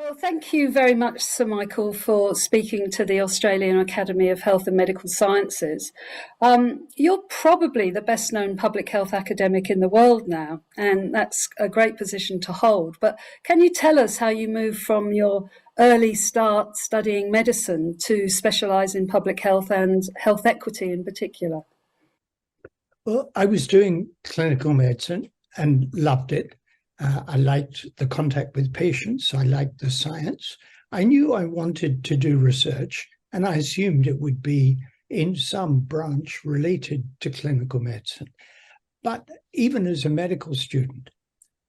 Well, thank you very much, Sir Michael, for speaking to the Australian Academy of Health and Medical Sciences. You're probably the best known public health academic in the world now, and that's a great position to hold. But can you tell us how you moved from your early start studying medicine to specialise in public health and health equity in particular? Well, I was doing clinical medicine and loved it. I liked the contact with patients. I liked the science. I knew I wanted to do research, and I assumed it would be in some branch related to clinical medicine. But even as a medical student,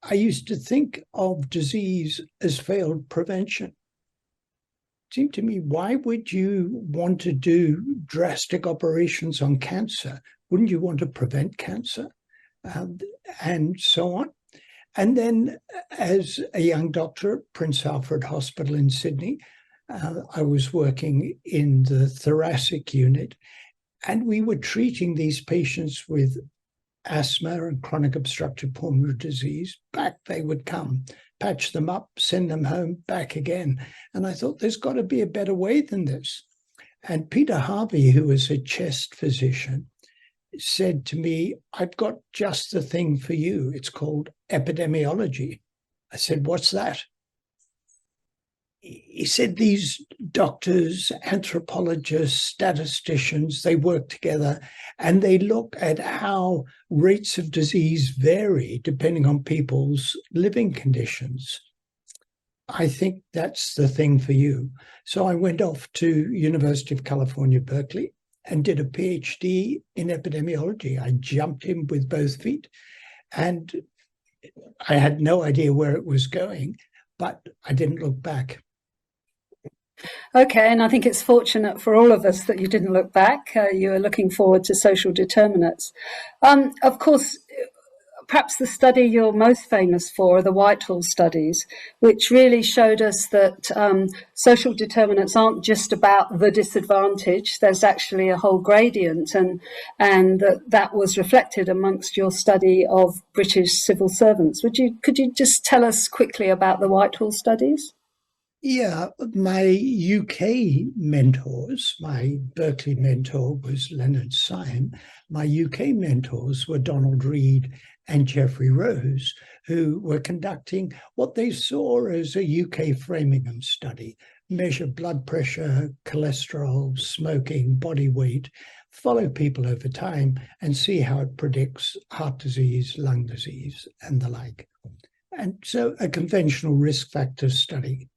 I used to think of disease as failed prevention. It seemed to me, why would you want to do drastic operations on cancer? Wouldn't you want to prevent cancer? And so on. And then as a young doctor at Prince Alfred Hospital in Sydney, I was working in the thoracic unit, and we were treating these patients with asthma and chronic obstructive pulmonary disease. Back they would come, patch them up, send them home, back again. And I thought, there's got to be a better way than this. And Peter Harvey, who was a chest physician, said to me, I've got just the thing for you. It's called epidemiology. I said, what's that? He said, these doctors, anthropologists, statisticians, they work together and they look at how rates of disease vary depending on people's living conditions. I think that's the thing for you. So I went off to University of California, Berkeley, and did a PhD in epidemiology. I jumped in with both feet, and I had no idea where it was going, but I didn't look back. Okay, and I think it's fortunate for all of us that you didn't look back. You were looking forward to social determinants. Of course, perhaps the study you're most famous for are the Whitehall studies, which really showed us that social determinants aren't just about the disadvantage. There's actually a whole gradient, and that was reflected amongst your study of British civil servants. Could you just tell us quickly about the Whitehall studies? Yeah, my UK mentors, my Berkeley mentor was Leonard Syme. My UK mentors were Donald Reid and Geoffrey Rose, who were conducting what they saw as a UK Framingham study, measure blood pressure, cholesterol, smoking, body weight, follow people over time and see how it predicts heart disease, lung disease, and the like. And so a conventional risk factor study.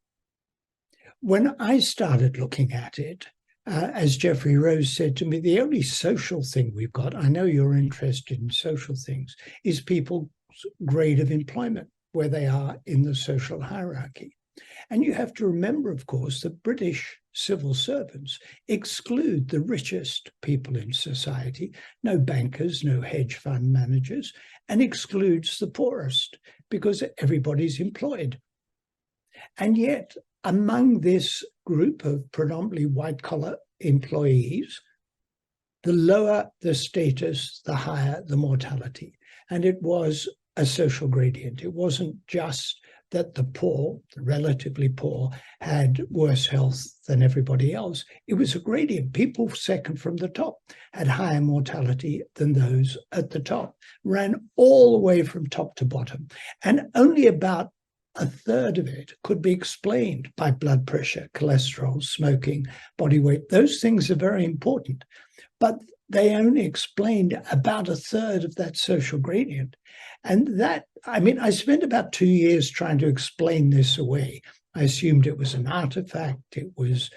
When I started looking at it, as Geoffrey Rose said to me, the only social thing we've got, I know you're interested in social things, is people's grade of employment, where they are in the social hierarchy. And you have to remember, of course, that British civil servants exclude the richest people in society, no bankers, no hedge fund managers, and excludes the poorest because everybody's employed. And yet, among this group of predominantly white-collar employees, the lower the status, the higher the mortality. And it was a social gradient. It wasn't just that the poor, the relatively poor, had worse health than everybody else. It was a gradient. People second from the top had higher mortality than those at the top, ran all the way from top to bottom. And only about a third of it could be explained by blood pressure, cholesterol, smoking, body weight. Those things are very important, but they only explained about a third of that social gradient. And that, I mean, I spent about 2 years trying to explain this away. I assumed it was an artifact, it was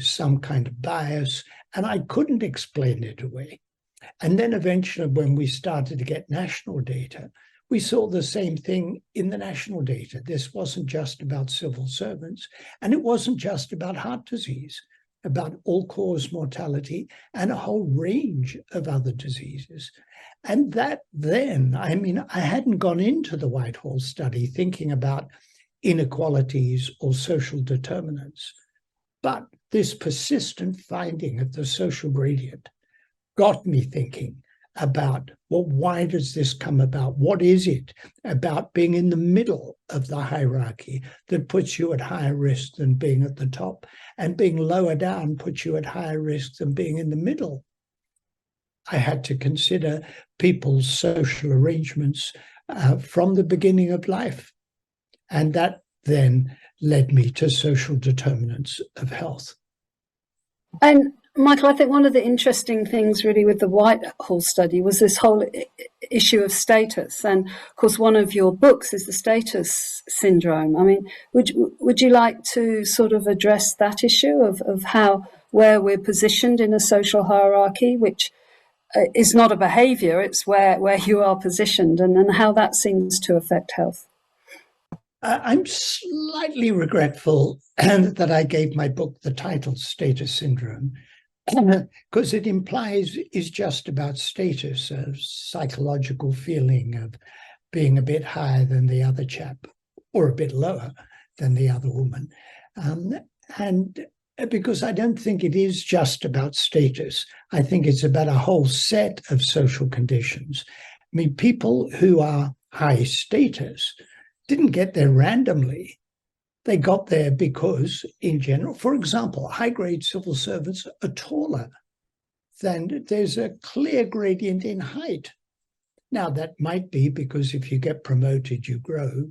some kind of bias, and I couldn't explain it away. And then eventually, when we started to get national data, we saw the same thing in the national data. This wasn't just about civil servants, and it wasn't just about heart disease, about all-cause mortality and a whole range of other diseases. And that then, I mean, I hadn't gone into the Whitehall study thinking about inequalities or social determinants, but this persistent finding of the social gradient got me thinking about, well, why does this come about? What is it about being in the middle of the hierarchy that puts you at higher risk than being at the top, and being lower down puts you at higher risk than being in the middle? I had to consider people's social arrangements from the beginning of life. And that then led me to social determinants of health. And Michael, I think one of the interesting things really with the Whitehall study was this whole issue of status. And of course, one of your books is the status syndrome. I mean, would you like to sort of address that issue of where we're positioned in a social hierarchy, which is not a behaviour, it's where you are positioned, and how that seems to affect health? I'm slightly regretful that I gave my book the title Status Syndrome, because it implies it's just about status, a psychological feeling of being a bit higher than the other chap or a bit lower than the other woman. And because I don't think it is just about status. I think it's about a whole set of social conditions. I mean, people who are high status didn't get there randomly. They got there because, in general, for example, high-grade civil servants are taller. Then there's a clear gradient in height. Now, that might be because if you get promoted, you grow,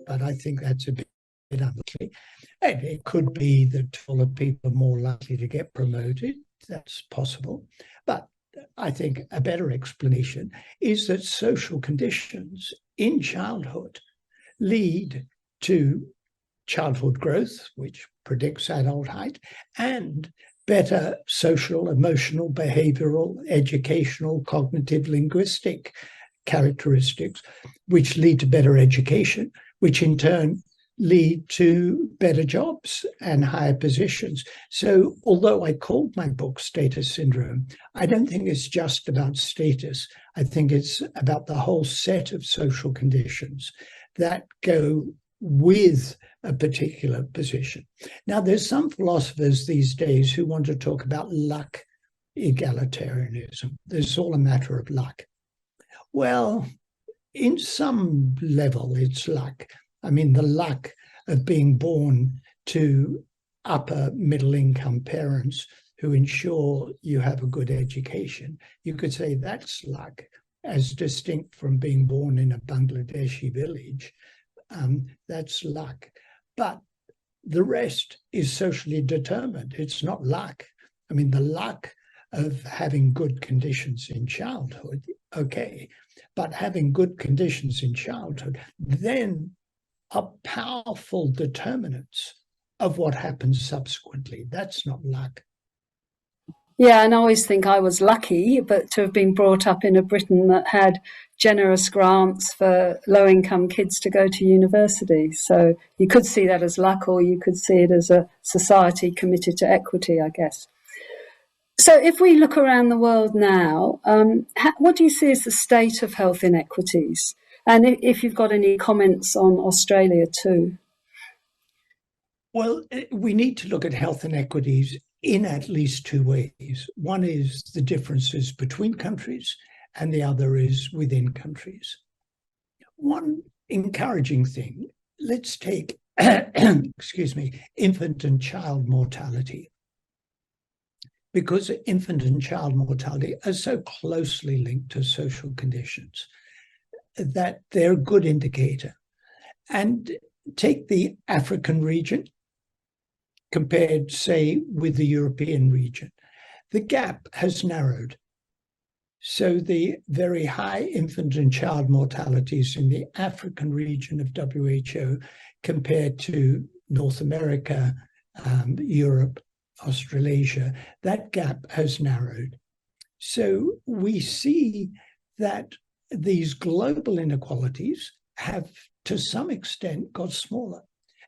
but I think that's a bit unlikely. And it could be that taller people are more likely to get promoted. That's possible. But I think a better explanation is that social conditions in childhood lead to childhood growth, which predicts adult height, and better social, emotional, behavioral, educational, cognitive, linguistic characteristics, which lead to better education, which in turn lead to better jobs and higher positions. So although I called my book Status Syndrome, I don't think it's just about status. I think it's about the whole set of social conditions that go with a particular position. Now, there's some philosophers these days who want to talk about luck egalitarianism. It's all a matter of luck. Well, in some level, it's luck. I mean, the luck of being born to upper middle income parents who ensure you have a good education. You could say that's luck, as distinct from being born in a Bangladeshi village. That's luck. But the rest is socially determined. It's not luck. I mean, the luck of having good conditions in childhood, okay, but having good conditions in childhood then are powerful determinants of what happens subsequently. That's not luck. Yeah, and I always think I was lucky, but to have been brought up in a Britain that had generous grants for low-income kids to go to university. So you could see that as luck, or you could see it as a society committed to equity, I guess. So if we look around the world now, what do you see as the state of health inequities? And if you've got any comments on Australia too. Well, we need to look at health inequities in at least two ways. One is the differences between countries, and the other is within countries. One encouraging thing, let's take, excuse me, infant and child mortality. Because infant and child mortality are so closely linked to social conditions that they're a good indicator. And take the African region compared, say, with the European region. The gap has narrowed. So the very high infant and child mortalities in the African region of WHO compared to North America, Europe, Australasia, that gap has narrowed. So we see that these global inequalities have, to some extent, got smaller.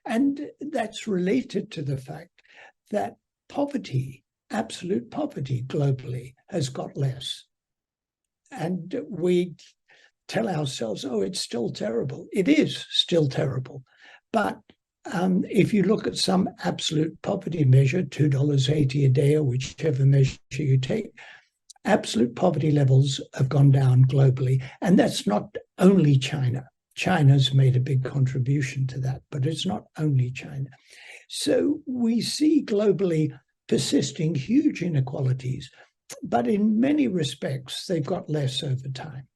And that's related to the fact that poverty, absolute poverty globally, has got less. And we tell ourselves, oh, it's still terrible. It is still terrible. But if you look at some absolute poverty measure, $2.80 a day, or whichever measure you take, absolute poverty levels have gone down globally. And that's not only China. China's made a big contribution to that, but it's not only China. So we see globally persisting huge inequalities, but in many respects, they've got less over time.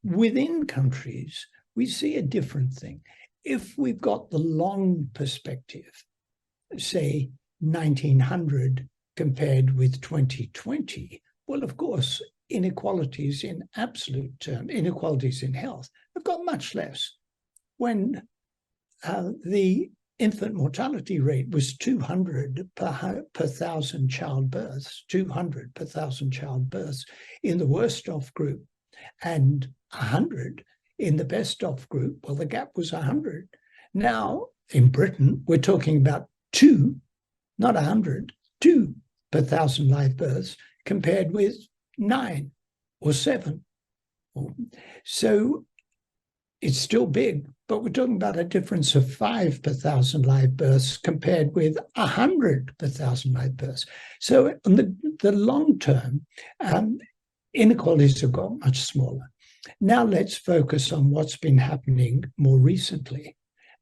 Within countries, we see a different thing. If we've got the long perspective, say 1900 compared with 2020, well, of course, inequalities in absolute terms, inequalities in health, have got much less. When the infant mortality rate was 200 per thousand childbirths, 200 per thousand childbirths in the worst off group, and 100 in the best off group, well, the gap was 100. Now, in Britain, we're talking about 2, not 100, 2 per thousand live births, compared with 9 or 7. So it's still big, but we're talking about a difference of 5 per thousand live births compared with 100 per thousand live births. So on the long term, inequalities have got much smaller. Now let's focus on what's been happening more recently,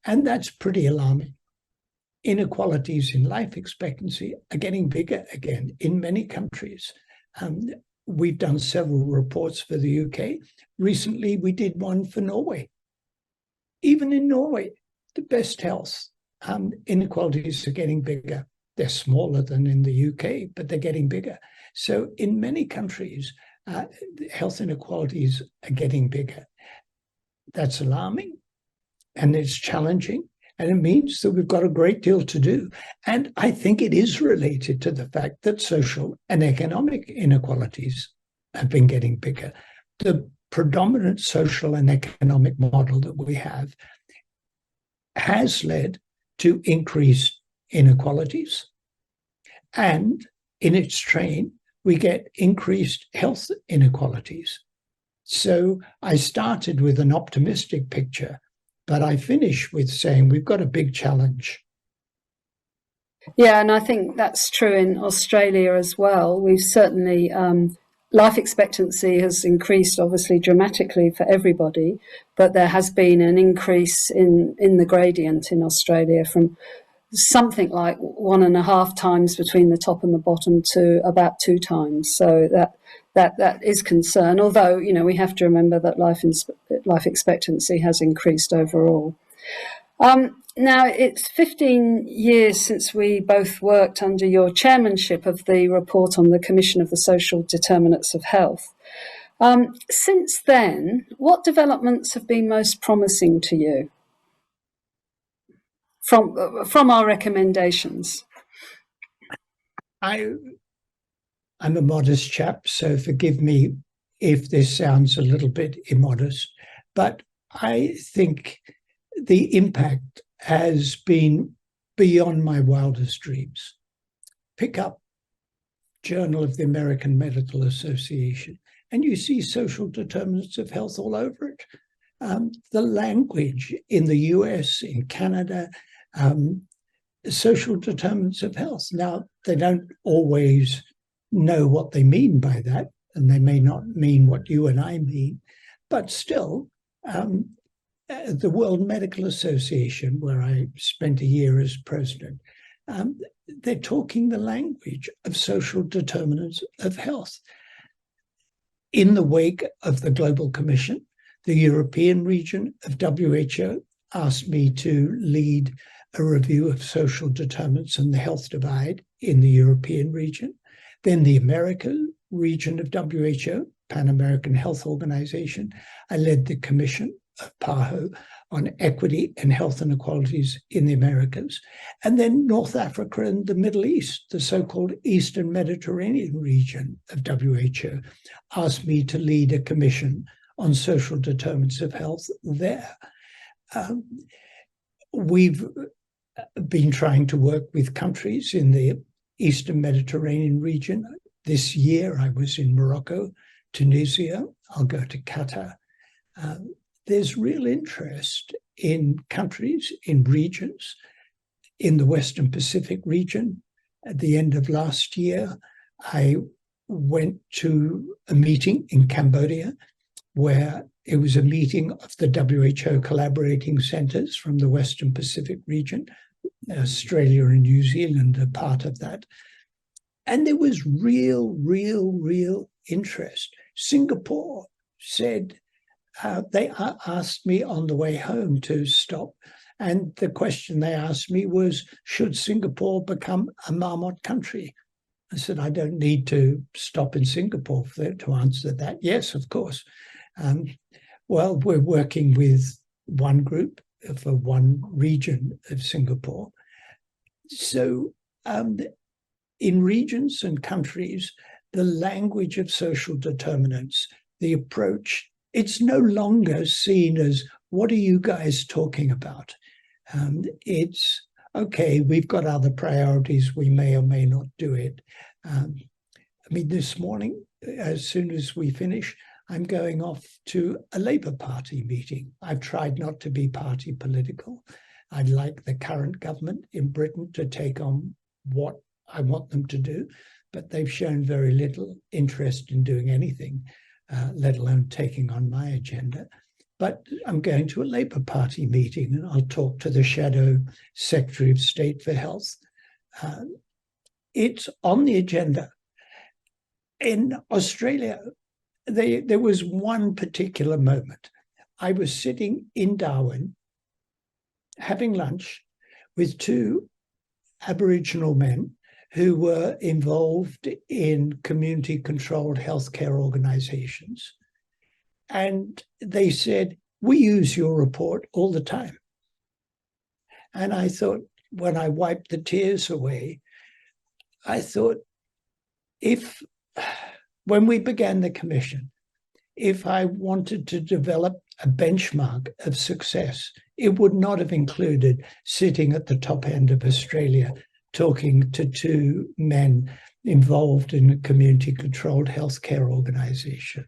and that's pretty alarming. Inequalities in life expectancy are getting bigger again in many countries. We've done several reports for the UK. Recently, we did one for Norway. Even in Norway, the best health, inequalities are getting bigger. They're smaller than in the UK, but they're getting bigger. So in many countries, health inequalities are getting bigger. That's alarming, and it's challenging, and it means that we've got a great deal to do. And I think it is related to the fact that social and economic inequalities have been getting bigger. The predominant social and economic model that we have has led to increased inequalities, and in its train, we get increased health inequalities. So I started with an optimistic picture, but I finish with saying we've got a big challenge. Yeah, and I think that's true in Australia as well. We've certainly, life expectancy has increased obviously dramatically for everybody, but there has been an increase in the gradient in Australia from something like 1.5 times between the top and the bottom to about 2 times. So that is concern. Although, you know, we have to remember that life expectancy has increased overall. Now, it's 15 years since we both worked under your chairmanship of the report on the Commission of the Social Determinants of Health. Since then, what developments have been most promising to you from our recommendations? I'm a modest chap, so forgive me if this sounds a little bit immodest, but I think the impact has been beyond my wildest dreams. Pick up Journal of the American Medical Association, and you see social determinants of health all over it. The language in the US, in Canada, social determinants of health. Now, they don't always know what they mean by that, and they may not mean what you and I mean, but still, the World Medical Association, where I spent a year as president, they're talking the language of social determinants of health. In the wake of the Global Commission, the European region of WHO asked me to lead a review of social determinants and the health divide in the European region. Then the American region of WHO, Pan American Health Organization, I led the commission of PAHO on equity and health inequalities in the Americas. And then North Africa and the Middle East, the so-called Eastern Mediterranean region of WHO, asked me to lead a commission on social determinants of health there. We've been trying to work with countries in the Eastern Mediterranean region. This year I was in Morocco, Tunisia. I'll go to Qatar. There's real interest in countries, in regions. In the Western Pacific region, at the end of last year, I went to a meeting in Cambodia where it was a meeting of the WHO collaborating centres from the Western Pacific region. Australia and New Zealand are part of that. And there was real interest. Singapore said, they asked me on the way home to stop. And the question they asked me was, should Singapore become a Marmot country? I said, I don't need to stop in Singapore to answer that. Yes, of course. Well, we're working with one group for one region of Singapore. So in regions and countries, the language of social determinants, the approach, it's no longer seen as, what are you guys talking about? It's, okay, we've got other priorities, we may or may not do it. I mean, this morning, as soon as we finish, I'm going off to a Labour Party meeting. I've tried not to be party political. I'd like the current government in Britain to take on what I want them to do, but they've shown very little interest in doing anything, let alone taking on my agenda. But I'm going to a Labour Party meeting and I'll talk to the Shadow Secretary of State for Health. It's on the agenda. In Australia, there was one particular moment. I was sitting in Darwin having lunch with two Aboriginal men who were involved in community-controlled healthcare organisations. And they said, we use your report all the time. And I thought, when I wiped the tears away, I thought, when we began the commission, if I wanted to develop a benchmark of success, it would not have included sitting at the top end of Australia talking to two men involved in a community-controlled healthcare organisation.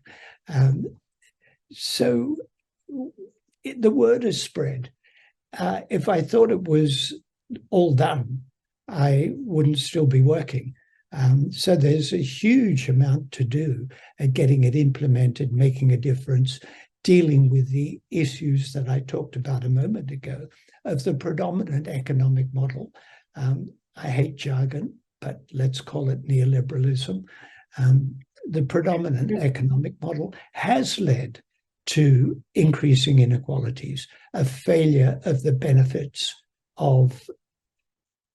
So the word has spread. If I thought it was all done, I wouldn't still be working. So there's a huge amount to do at getting it implemented, making a difference, dealing with the issues that I talked about a moment ago of the predominant economic model. I hate jargon, but let's call it neoliberalism. The predominant economic model has led to increasing inequalities, a failure of the benefits of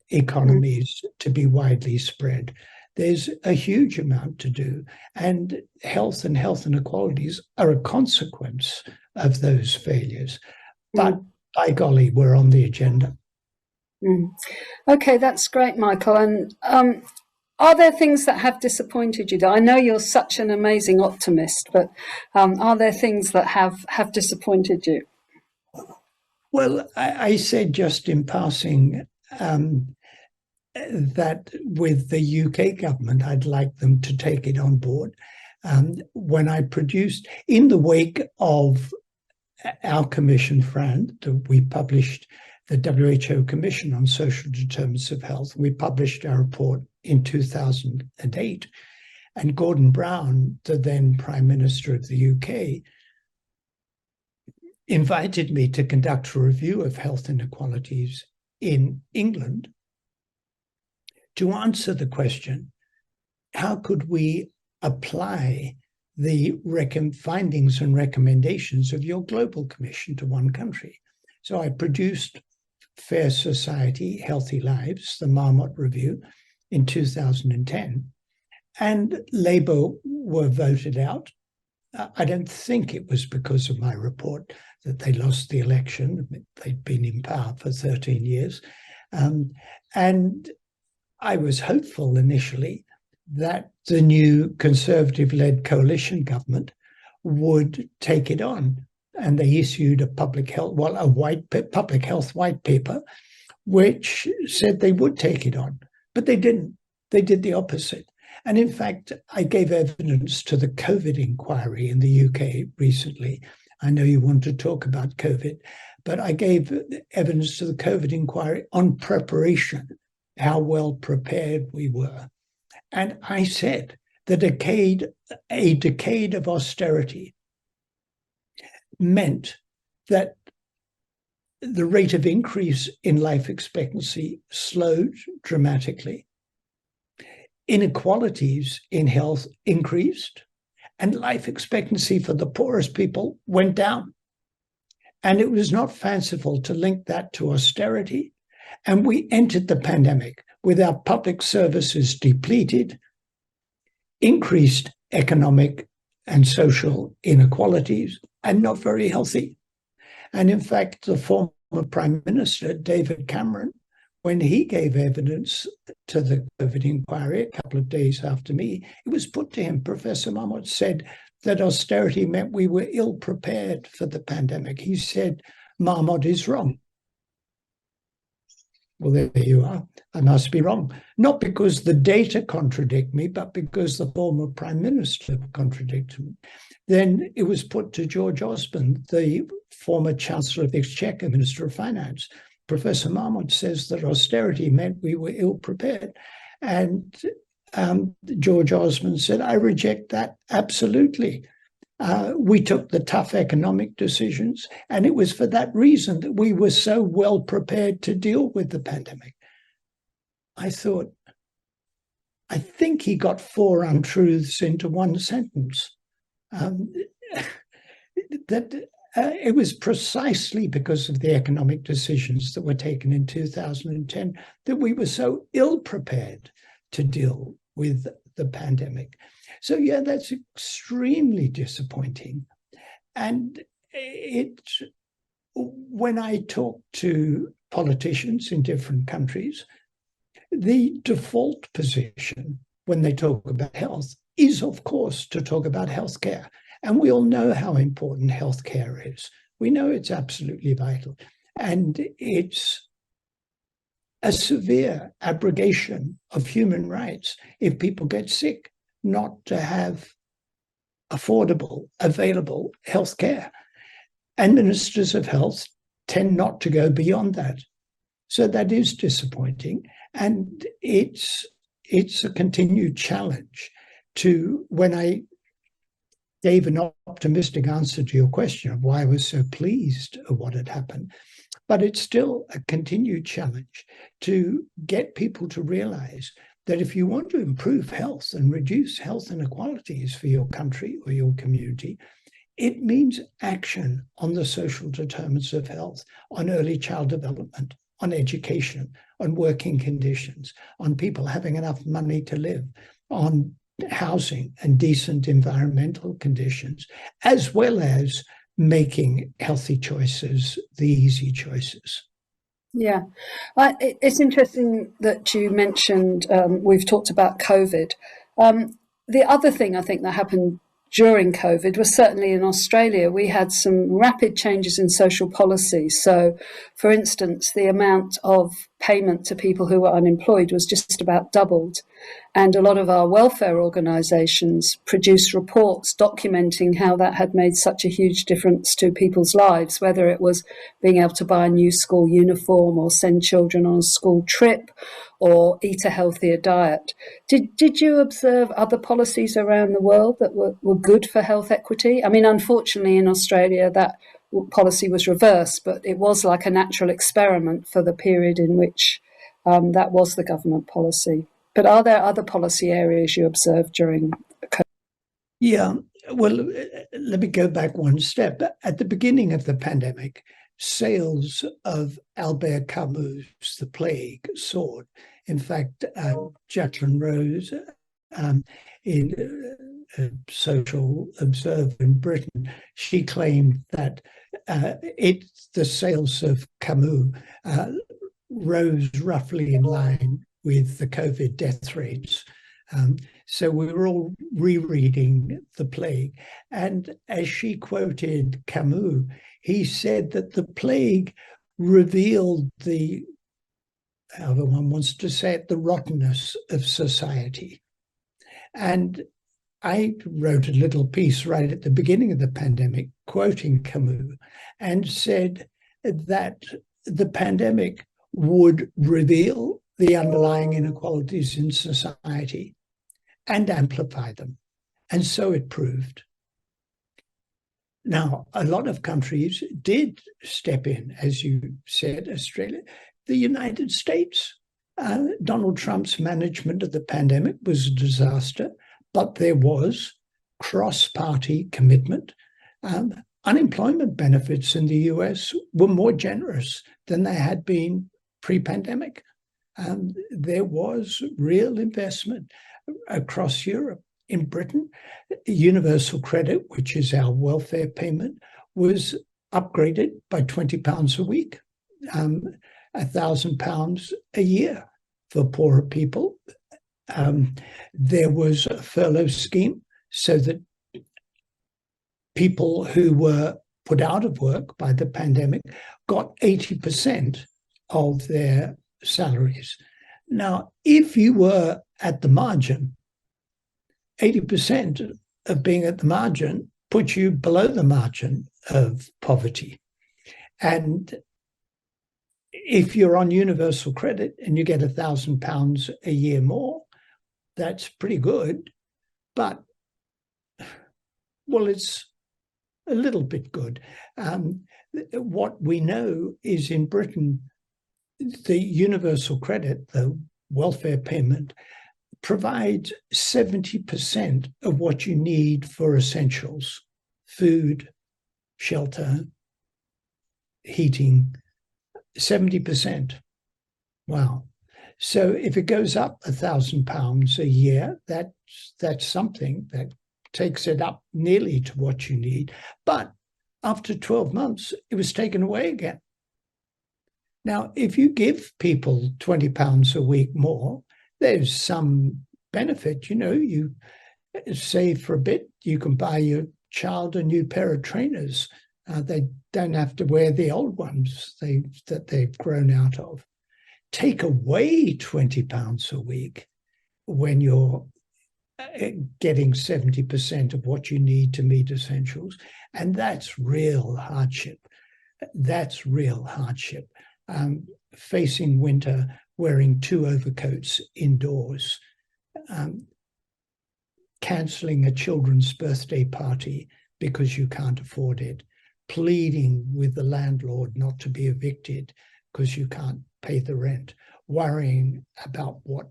economies to be widely spread. There's a huge amount to do, and health inequalities are a consequence of those failures. But by golly, we're on the agenda. Okay, that's great, Michael. And are there things that have disappointed you? I know you're such an amazing optimist, but are there things that have disappointed you? Well, I said just in passing that with the UK government, I'd like them to take it on board. When I produced, in the wake of our commission, Fran, we published the WHO Commission on Social Determinants of Health. We published our report in 2008. And Gordon Brown, the then Prime Minister of the UK, invited me to conduct a review of health inequalities in England to answer the question, how could we apply the findings and recommendations of your global commission to one country? So I produced Fair Society, Healthy Lives, the Marmot Review, in 2010. And Labour were voted out. I don't think it was because of my report that they lost the election. They'd been in power for 13 years. And I was hopeful initially that the new Conservative-led coalition government would take it on. And they issued a public health white paper, which said they would take it on, but they didn't. They did the opposite. And in fact, I gave evidence to the COVID inquiry in the UK recently. I know you want to talk about COVID, but I gave evidence to the COVID inquiry on preparation, how well prepared we were. And I said a decade of austerity meant that the rate of increase in life expectancy slowed dramatically. Inequalities in health increased, and life expectancy for the poorest people went down. And it was not fanciful to link that to austerity. And we entered the pandemic with our public services depleted, increased economic and social inequalities, and not very healthy. And in fact, the former Prime Minister, David Cameron, when he gave evidence to the COVID inquiry a couple of days after me, it was put to him, Professor Marmot said that austerity meant we were ill prepared for the pandemic. He said, Marmot is wrong. Well, there you are. I must be wrong. Not because the data contradict me, but because the former Prime Minister contradicted me. Then it was put to George Osborne, the former Chancellor of the Exchequer, Minister of Finance. Professor Marmot says that austerity meant we were ill prepared. And George Osborne said, I reject that absolutely. We took the tough economic decisions, and it was for that reason that we were so well prepared to deal with the pandemic. I thought, I think he got 4 untruths into one sentence. It was precisely because of the economic decisions that were taken in 2010 that we were so ill prepared to deal with the pandemic. So yeah, that's extremely disappointing. And when I talk to politicians in different countries, the default position when they talk about health is, of course, to talk about healthcare. And we all know how important healthcare is. We know it's absolutely vital. And it's a severe abrogation of human rights if people get sick not to have affordable, available healthcare. And ministers of health tend not to go beyond that. So that is disappointing. And it's a continued challenge to, when I gave an optimistic answer to your question of why I was so pleased at what had happened, but it's still a continued challenge to get people to realize that if you want to improve health and reduce health inequalities for your country or your community, it means action on the social determinants of health, on early child development, on education, on working conditions, on people having enough money to live, on housing and decent environmental conditions, as well as making healthy choices the easy choices. Yeah, it's interesting that you mentioned, we've talked about COVID. The other thing I think that happened during COVID was certainly in Australia, we had some rapid changes in social policy. So, for instance, the amount of payment to people who were unemployed was just about doubled. And a lot of our welfare organisations produced reports documenting how that had made such a huge difference to people's lives, whether it was being able to buy a new school uniform or send children on a school trip or eat a healthier diet. Did you observe other policies around the world that were good for health equity? I mean, unfortunately, in Australia, that policy was reversed, but it was like a natural experiment for the period in which that was the government policy. But are there other policy areas you observed during COVID? Yeah, well, let me go back one step. At the beginning of the pandemic, sales of Albert Camus' The Plague soared. In fact, Jacqueline Rose, in Social Observer in Britain, she claimed that the sales of Camus rose roughly in line with the COVID death rates. So we were all rereading The Plague. And as she quoted Camus, he said that the plague revealed the, however one wants to say it, the rottenness of society. And I wrote a little piece right at the beginning of the pandemic, quoting Camus, and said that the pandemic would reveal the underlying inequalities in society. and amplify them. And so it proved. Now, a lot of countries did step in, as you said, Australia, the United States. Donald Trump's management of the pandemic was a disaster, but there was cross-party commitment. Unemployment benefits in the US were more generous than they had been pre-pandemic. There was real investment across Europe. In Britain, universal credit, which is our welfare payment, was upgraded by £20 a week, £1,000 a year for poorer people. There was a furlough scheme so that people who were put out of work by the pandemic got 80% of their salaries. Now, if you were at the margin, 80% of being at the margin puts you below the margin of poverty. And if you're on universal credit and you get £1,000 a year more, that's pretty good. But, well, it's a little bit good. What we know is in Britain, the universal credit, the welfare payment, provides 70% of what you need for essentials: food, shelter, heating, 70%. Wow. So if it goes up £1,000 a year, that's something that takes it up nearly to what you need. But after 12 months, it was taken away again. Now, if you give people £20 a week more, there's some benefit. You save for a bit. You can buy your child a new pair of trainers. They don't have to wear the old ones that they've grown out of. Take away £20 a week when you're getting 70% of what you need to meet essentials. And that's real hardship. That's real hardship. Facing winter, wearing 2 overcoats indoors, cancelling a children's birthday party because you can't afford it, pleading with the landlord not to be evicted because you can't pay the rent, worrying about what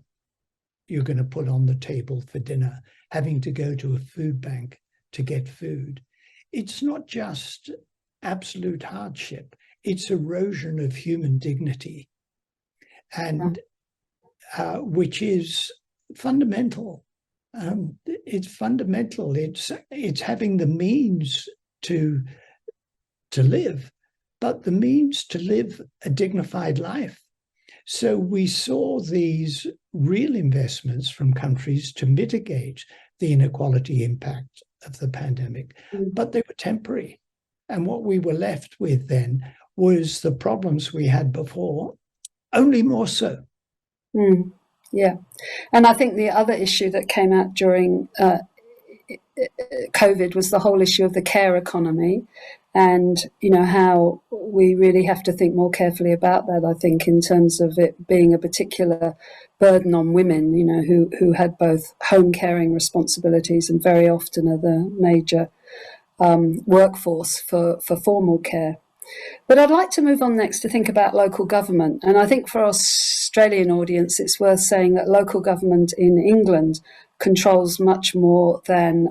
you're going to put on the table for dinner, having to go to a food bank to get food. It's not just absolute hardship, it's erosion of human dignity, and which is fundamental. It's fundamental. It's having the means to live, but the means to live a dignified life. So we saw these real investments from countries to mitigate the inequality impact of the pandemic, but they were temporary. And what we were left with then was the problems we had before, only more so. Yeah. And I think the other issue that came out during COVID was the whole issue of the care economy, and how we really have to think more carefully about that, I think, in terms of it being a particular burden on women, who had both home caring responsibilities and very often are the major workforce for formal care. But I'd like to move on next to think about local government. And I think for our Australian audience, it's worth saying that local government in England controls much more than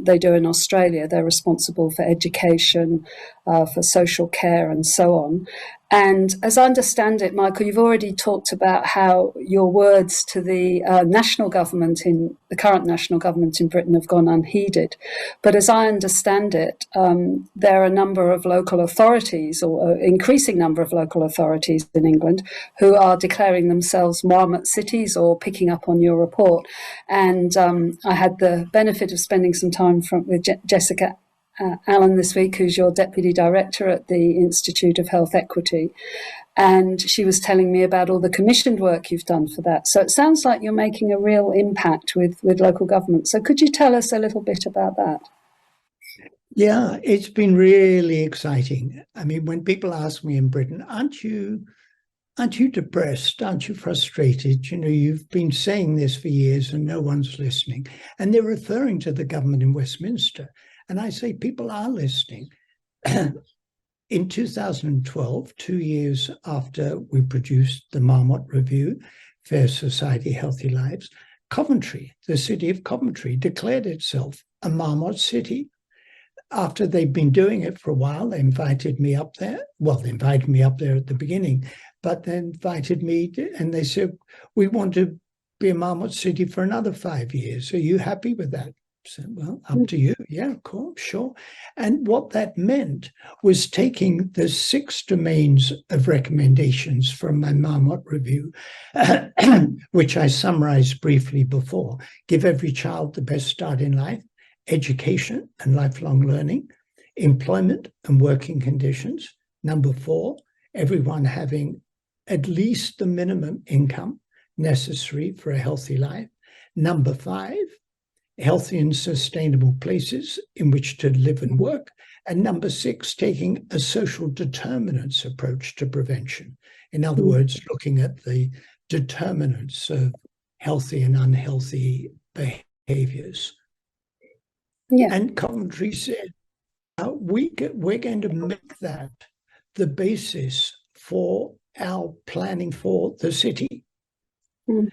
they do in Australia. They're responsible for education, for social care and so on. And as I understand it, Michael, you've already talked about how your words to the national government the current national government in Britain have gone unheeded. But as I understand it, there are a number of local authorities, or an increasing number of local authorities in England, who are declaring themselves Marmot cities, or picking up on your report. And I had the benefit of spending some time with Jessica Allen this week, who's your Deputy Director at the Institute of Health Equity. And she was telling me about all the commissioned work you've done for that. So it sounds like you're making a real impact with local government. So could you tell us a little bit about that? Yeah, it's been really exciting. I mean, when people ask me in Britain, aren't you aren't you depressed? Aren't you frustrated? You know, you've been saying this for years and no one's listening. And they're referring to the government in Westminster. And I say, people are listening. In 2012, 2 years after we produced the Marmot Review, Fair Society, Healthy Lives, Coventry, the city of Coventry, declared itself a Marmot city. After they'd been doing it for a while, they invited me up there. Well, they invited me up there at the beginning, but they invited me and they said, we want to be a Marmot city for another 5 years. Are you happy with that? I said, well, up to you. Yeah, cool, sure. And what that meant was taking the 6 domains of recommendations from my Marmot Review, which I summarized briefly before: give every child the best start in life, education and lifelong learning, employment and working conditions. Number 4, everyone having at least the minimum income necessary for a healthy life. Number 5, healthy and sustainable places in which to live and work. And number 6, taking a social determinants approach to prevention. In other words, looking at the determinants of healthy and unhealthy behaviors. Yeah. And Coventry said, we're going to make that the basis for our planning for the city. And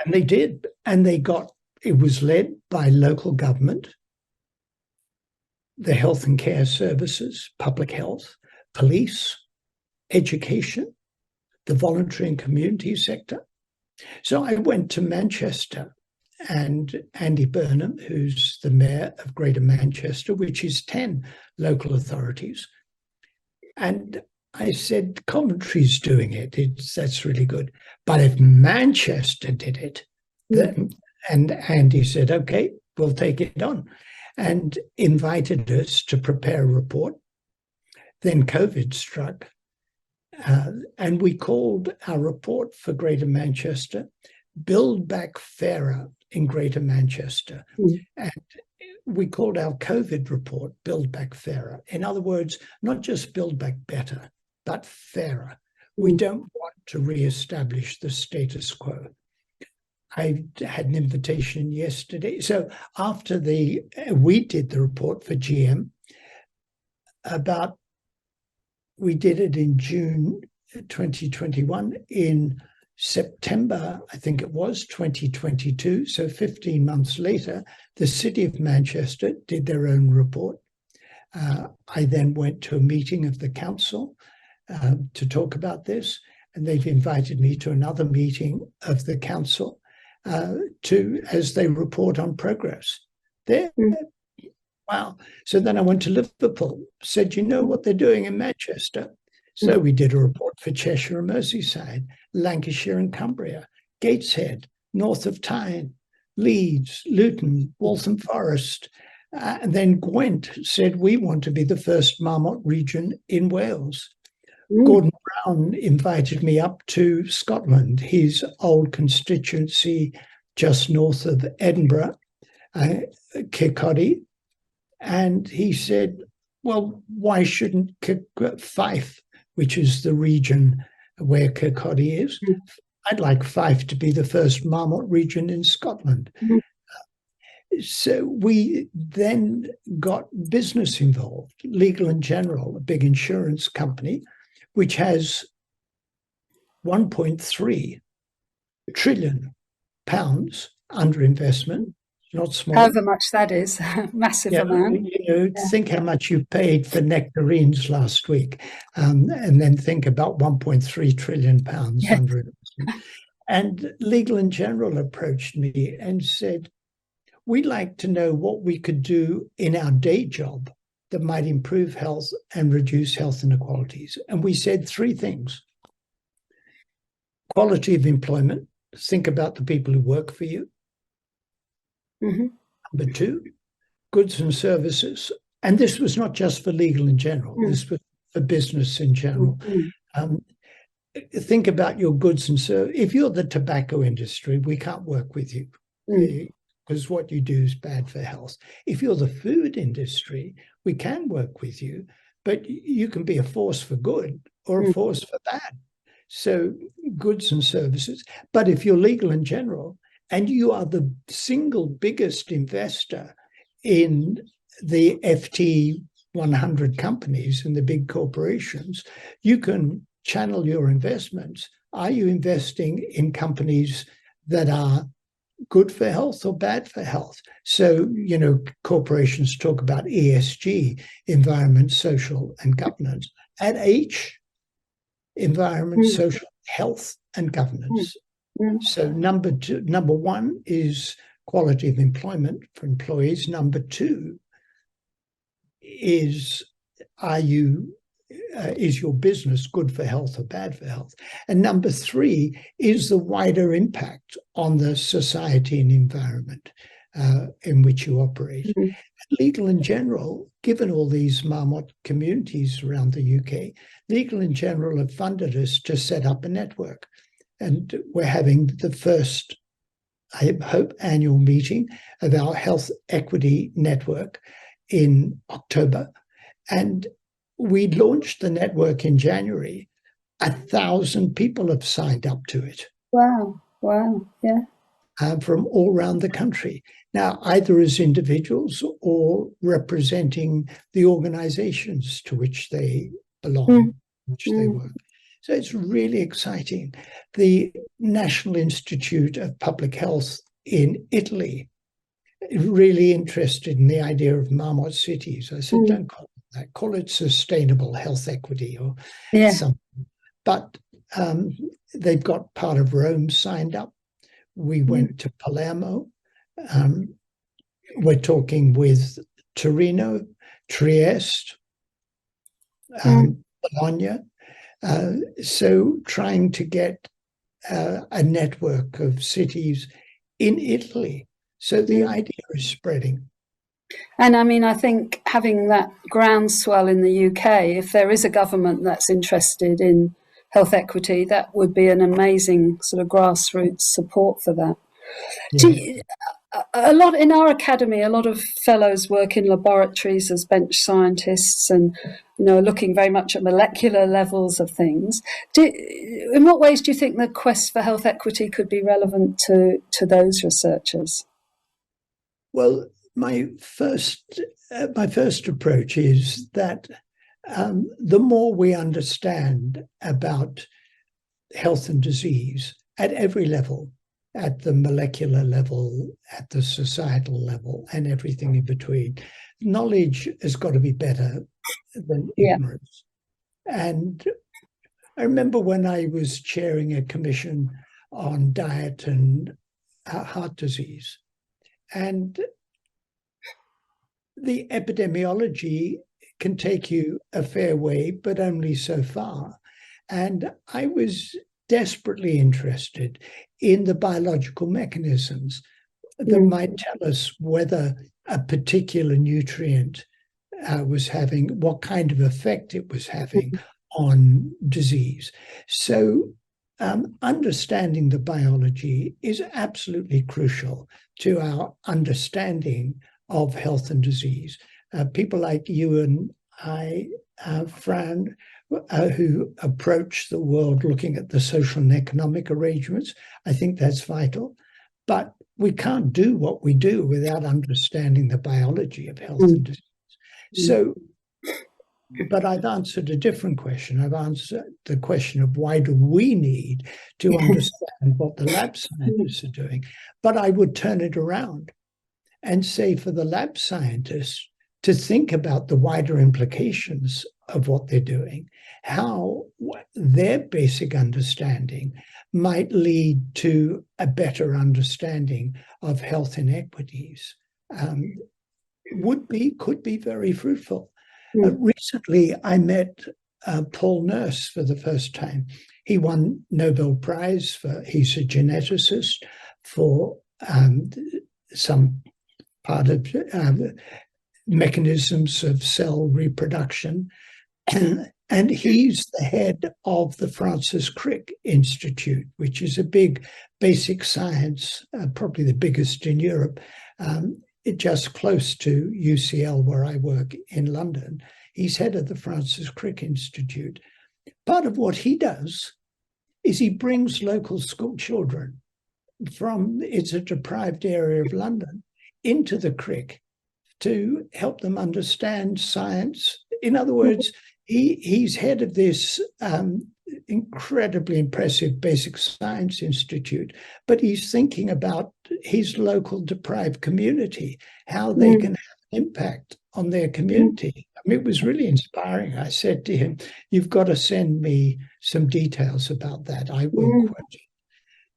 they did. And it was led by local government, the health and care services, public health, police, education, the voluntary and community sector. So I went to Manchester, and Andy Burnham, who's the mayor of Greater Manchester, which is 10 local authorities. And I said, Coventry's doing it. That's really good. But if Manchester did it, then, and Andy said, okay, we'll take it on, and invited us to prepare a report. Then COVID struck, and we called our report for Greater Manchester, Build Back Fairer in Greater Manchester. And we called our COVID report Build Back Fairer. In other words, not just build back better, but fairer. We don't want to reestablish the status quo. I had an invitation yesterday. So after we did the report for GM, we did it in June 2021. In September, I think it was, 2022, so 15 months later, the City of Manchester did their own report. I then went to a meeting of the council to talk about this, and they've invited me to another meeting of the council as they report on progress. Wow. So then I went to Liverpool, said, you know what they're doing in Manchester? So we did a report for Cheshire and Merseyside, Lancashire and Cumbria, Gateshead, north of Tyne, Leeds, Luton, Waltham Forest. And then Gwent said, we want to be the first Marmot region in Wales. Gordon Brown invited me up to Scotland, his old constituency just north of Edinburgh, Kirkcaldy. And he said, well, why shouldn't Fife, which is the region where Kirkcaldy is, I'd like Fife to be the first Marmot region in Scotland. So we then got business involved, Legal and General, a big insurance company, which has 1.3 trillion pounds under investment. Not small. However much that is, massive amount. Think how much you paid for nectarines last week, and then think about 1.3 trillion pounds under investment. And Legal and General approached me and said, we'd like to know what we could do in our day job that might improve health and reduce health inequalities. And we said 3 things. Quality of employment, think about the people who work for you. Number 2, goods and services. And this was not just for Legal in General, this was for business in general. Think about your goods and services. If you're the tobacco industry, we can't work with you because what you do is bad for health. If you're the food industry, we can work with you, but you can be a force for good or a force for bad. So goods and services. But if you're legal and general and you are the single biggest investor in the FT 100 companies and the big corporations, you can channel your investments. Are you investing in companies that are good for health or bad for health? So, corporations talk about ESG, environment, social, and governance. At H, environment, social, health, and governance. So number one is quality of employment for employees. Number two is, is your business good for health or bad for health? And number three is the wider impact on the society and environment in which you operate. Legal in general, given all these Marmot communities around the UK, Legal in General have funded us to set up a network. And we're having the first, I hope, annual meeting of our Health Equity Network in October. And we launched the network in January. 1,000 people have signed up to it. Wow, yeah. From all around the country. Now, either as individuals or representing the organizations to which they belong, which they work. So it's really exciting. The National Institute of Public Health in Italy is really interested in the idea of Marmot cities. I said, don't call it that. Call it sustainable health equity or something. But they've got part of Rome signed up. We went to Palermo. We're talking with Torino, Trieste, Bologna. So trying to get a network of cities in Italy. So the idea is spreading. And I mean, I think having that groundswell in the UK, if there is a government that's interested in health equity, that would be an amazing sort of grassroots support for that. Yeah. A lot in our academy, a lot of fellows work in laboratories as bench scientists and, looking very much at molecular levels of things. In what ways do you think the quest for health equity could be relevant to those researchers? Well, my first approach is that the more we understand about health and disease at every level, at the molecular level, at the societal level, and everything in between, knowledge has got to be better than ignorance. And I remember when I was chairing a commission on diet and heart disease, and the epidemiology can take you a fair way, but only so far. And I was desperately interested in the biological mechanisms that might tell us whether a particular nutrient was having, what kind of effect it was having on disease. So understanding the biology is absolutely crucial to our understanding of health and disease. People like you and I, Fran, who approach the world looking at the social and economic arrangements, I think that's vital. But we can't do what we do without understanding the biology of health and disease. So, but I've answered a different question. I've answered the question of why do we need to understand what the lab scientists are doing? But I would turn it around and say for the lab scientists to think about the wider implications of what they're doing, how their basic understanding might lead to a better understanding of health inequities, could be very fruitful. Recently, I met Paul Nurse for the first time. He won Nobel Prize he's a geneticist for some part of mechanisms of cell reproduction. And he's the head of the Francis Crick Institute, which is a big basic science, probably the biggest in Europe, just close to UCL, where I work in London. He's head of the Francis Crick Institute. Part of what he does is he brings local school children from, it's a deprived area of London, into the crick to help them understand science. In other words, he's head of this incredibly impressive basic science institute, but he's thinking about his local deprived community, how they can have an impact on their community. I mean, it was really inspiring. I said to him, "You've got to send me some details about that. I will quote you."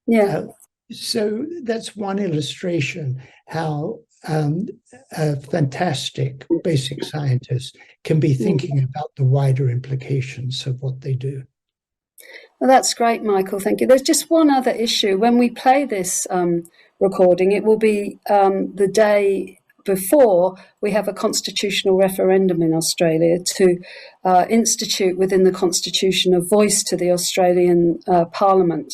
Yeah. So that's one illustration how a fantastic basic scientist can be thinking about the wider implications of what they do. Well, that's great, Michael. Thank you. There's just one other issue. When we play this recording, it will be the day before we have a constitutional referendum in Australia to institute within the Constitution a voice to the Australian Parliament.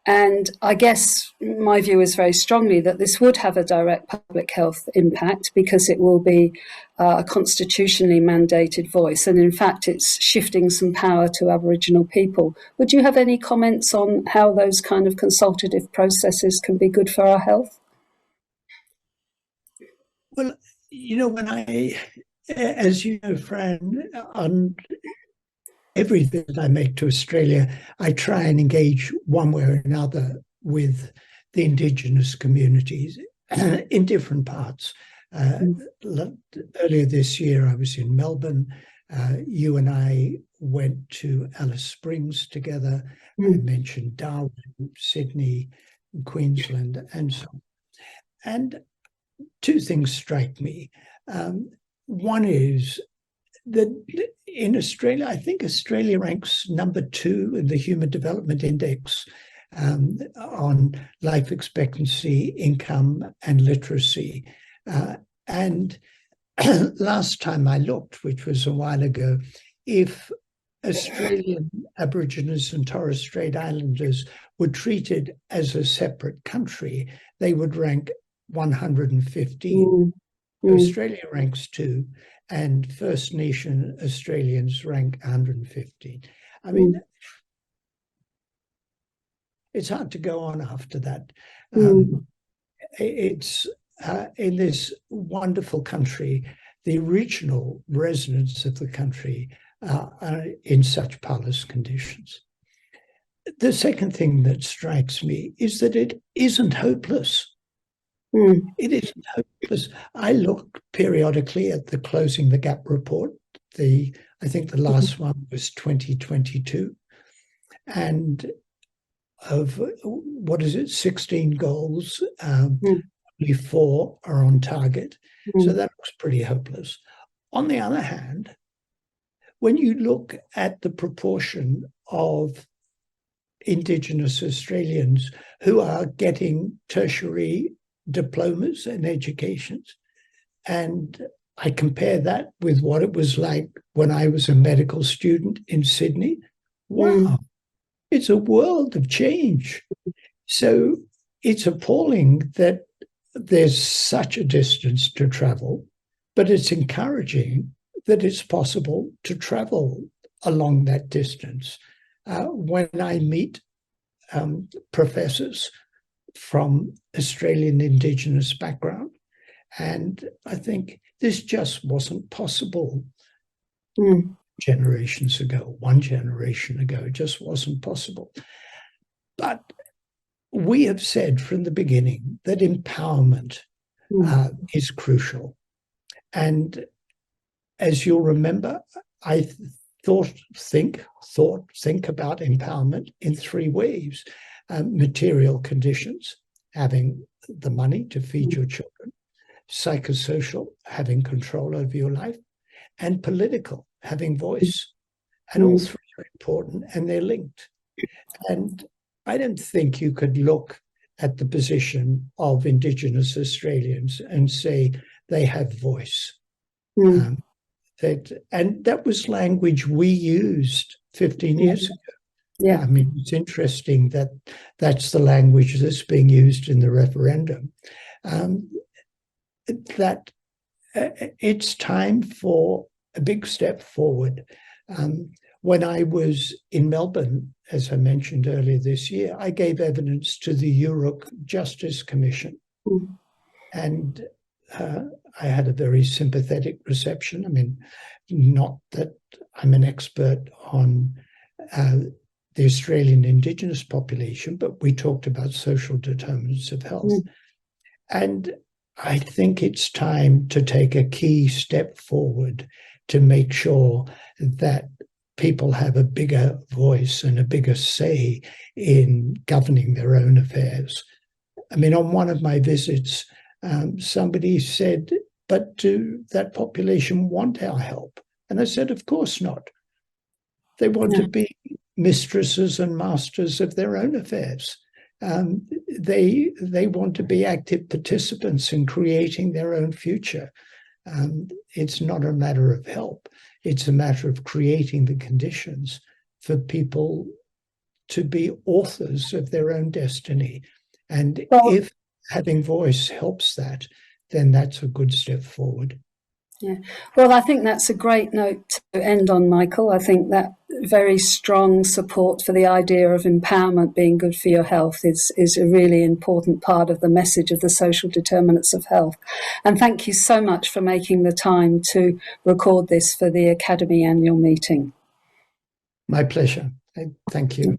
And I guess my view is very strongly that this would have a direct public health impact because it will be a constitutionally mandated voice. And in fact, it's shifting some power to Aboriginal people. Would you have any comments on how those kind of consultative processes can be good for our health? Well, you know, as you know, Fran, on every visit I make to Australia, I try and engage one way or another with the indigenous communities in different parts. Earlier this year, I was in Melbourne. You and I went to Alice Springs together. I mentioned Darwin, Sydney, Queensland, and so on. And two things strike me. One is that in Australia, I think Australia ranks number 2 in the Human Development Index on life expectancy, income, and literacy. And last time I looked, which was a while ago, if Australian Aborigines and Torres Strait Islanders were treated as a separate country, they would rank 115. Australia ranks 2, and First Nation Australians rank 150. I mean, it's hard to go on after that. It's in this wonderful country, the original residents of the country are in such parlous conditions. The second thing that strikes me is that it isn't hopeless. It isn't hopeless. I look periodically at the Closing the Gap report. I think the last one was 2022. And of, 16 goals, only 4 are on target. So that looks pretty hopeless. On the other hand, when you look at the proportion of Indigenous Australians who are getting tertiary diplomas and educations, and I compare that with what it was like when I was a medical student in Sydney, wow, it's a world of change. So it's appalling that there's such a distance to travel, but it's encouraging that it's possible to travel along that distance. When I meet professors from Australian Indigenous background, and I think this just wasn't possible generations ago, one generation ago, it just wasn't possible. But we have said from the beginning that empowerment is crucial. And as you'll remember, I think about empowerment in 3 ways. Material conditions, having the money to feed your children; psychosocial, having control over your life; and political, having voice. And all 3 are important, and they're linked. And I don't think you could look at the position of Indigenous Australians and say they have voice. And that was language we used 15 years ago. Yeah, I mean, it's interesting that that's the language that's being used in the referendum. That it's time for a big step forward. When I was in Melbourne as I mentioned earlier this year, I gave evidence to the Europe Justice Commission. Mm. And I had a very sympathetic reception. I mean, not that I'm an expert on the Australian indigenous population, but we talked about social determinants of health. Mm. And I think it's time to take a key step forward to make sure that people have a bigger voice and a bigger say in governing their own affairs. I mean, on one of my visits, somebody said, but do that population want our help? And I said, of course not. They want to be mistresses and masters of their own affairs. They want to be active participants in creating their own future. It's not a matter of help. It's a matter of creating the conditions for people to be authors of their own destiny. And if having voice helps that, then that's a good step forward. Yeah, well, I think that's a great note to end on, Michael. I think that very strong support for the idea of empowerment being good for your health is a really important part of the message of the social determinants of health. And thank you so much for making the time to record this for the Academy annual meeting. My pleasure. Thank you.